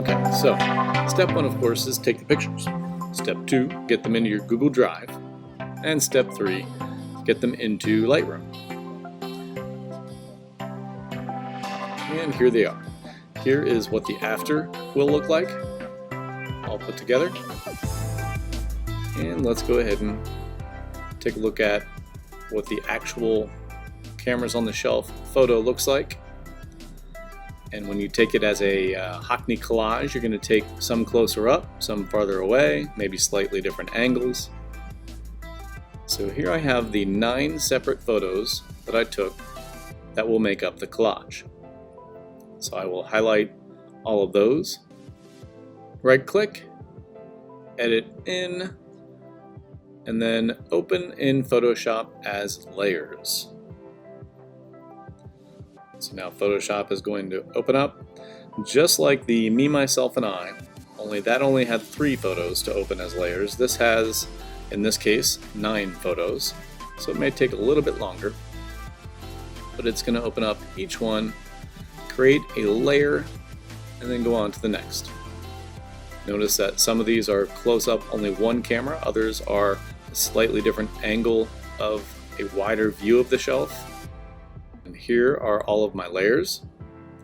Okay, so step one, of course, is take the pictures. Step two, get them into your Google Drive. And step three, get them into Lightroom. And here they are. Here is what the after will look like, all put together. And let's go ahead and take a look at what the actual cameras on the shelf photo looks like. And when you take it as a Hockney collage, you're going to take some closer up, some farther away, maybe slightly different angles. So here I have the 9 separate photos that I took that will make up the collage. So I will highlight all of those, right click, edit in, and then open in Photoshop as layers. So now Photoshop is going to open up just like the Me, Myself, and I, only that only had 3 photos to open as layers. This has, in this case, 9 photos, so it may take a little bit longer, but it's going to open up each one, create a layer, and then go on to the next. Notice that some of these are close up only one camera, others are a slightly different angle of a wider view of the shelf. And here are all of my layers.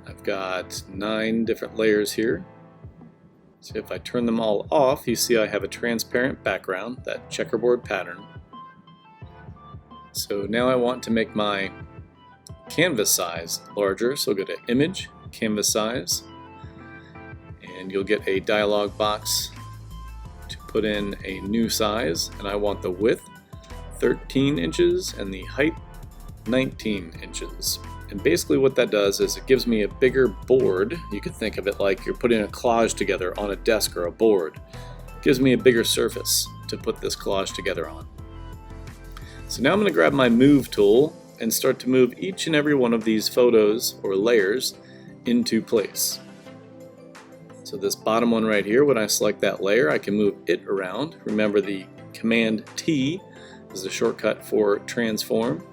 I've got 9 different layers here. So if I turn them all off, you see I have a transparent background, that checkerboard pattern. So now I want to make my canvas size larger, so go to Image, Canvas Size, and you'll get a dialog box to put in a new size, and I want the width 13 inches and the height 19 inches. And basically what that does is it gives me a bigger board. You can think of it like you're putting a collage together on a desk or a board. It gives me a bigger surface to put this collage together on. So now I'm going to grab my Move tool and start to move each and every one of these photos or layers into place. So this bottom one right here, when I select that layer, I can move it around. Remember, the Command T is the shortcut for transform,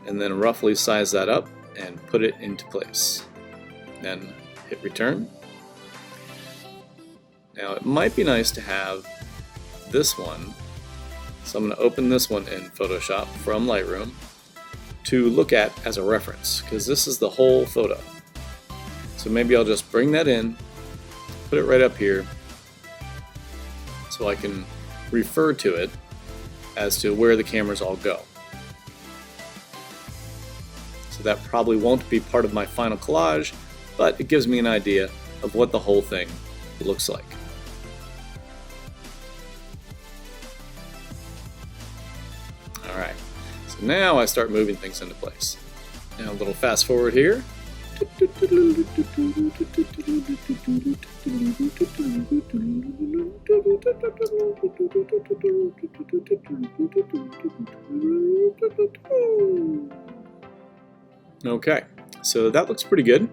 and then roughly size that up and put it into place. Then hit return. Now it might be nice to have this one, so I'm going to open this one in Photoshop from Lightroom to look at as a reference, because this is the whole photo. So maybe I'll just bring that in, put it right up here, so I can refer to it as to where the cameras all go. So that probably won't be part of my final collage, but it gives me an idea of what the whole thing looks like. Alright, so now I start moving things into place. Now a little fast forward here. Okay, so that looks pretty good.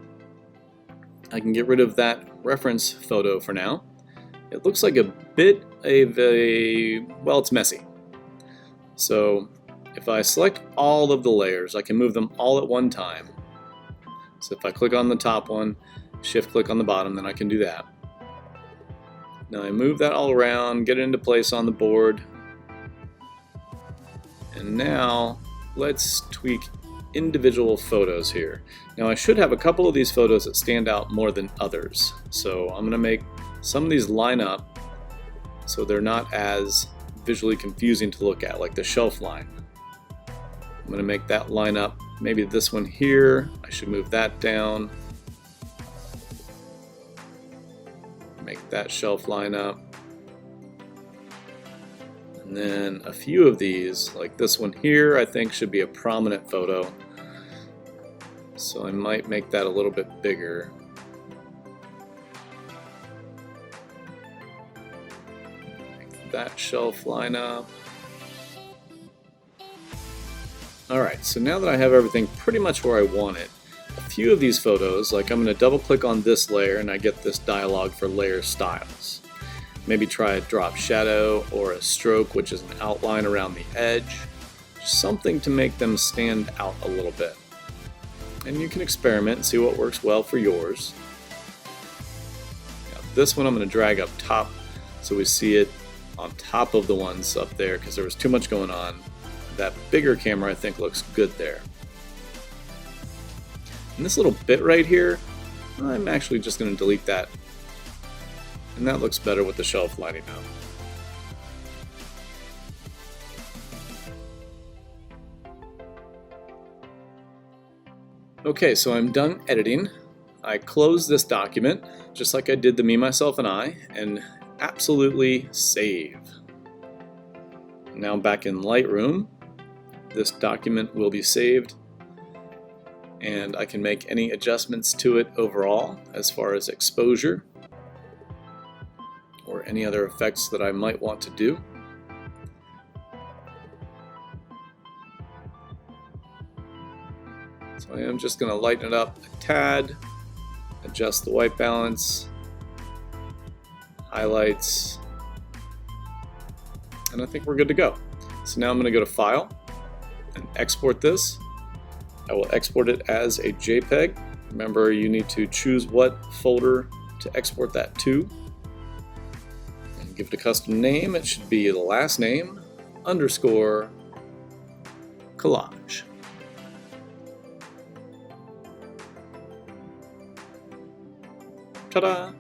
I can get rid of that reference photo for now. It looks like a bit of well, it's messy. So if I select all of the layers, I can move them all at one time. So if I click on the top one, shift click on the bottom, then I can do that. Now I move that all around, get it into place on the board. And now let's tweak individual photos here. Now I should have a couple of these photos that stand out more than others. So I'm going to make some of these line up so they're not as visually confusing to look at, like the shelf line. I'm going to make that line up. Maybe this one here, I should move that down. Make that shelf line up. And then a few of these, like this one here, I think should be a prominent photo. So I might make that a little bit bigger. Make that shelf line up. Alright, so now that I have everything pretty much where I want it, a few of these photos, like I'm going to double click on this layer and I get this dialog for layer styles. Maybe try a drop shadow or a stroke, which is an outline around the edge. Something to make them stand out a little bit. And you can experiment and see what works well for yours. Now This one I'm going to drag up top so we see it on top of the ones up there because there was too much going on. That bigger camera I think looks good there. And this little bit right here, I'm actually just going to delete that. And that looks better with the shelf lighting now. Okay, so I'm done editing. I close this document, just like I did the Me, Myself, and I, and absolutely save. Now back in Lightroom, this document will be saved, and I can make any adjustments to it overall as far as exposure or any other effects that I might want to do. So I am just going to lighten it up a tad, adjust the white balance, highlights, and I think we're good to go. So now I'm going to go to File and export this. I will export it as a JPEG. Remember, you need to choose what folder to export that to. And give it a custom name. It should be the last name _ collage. Ta-da!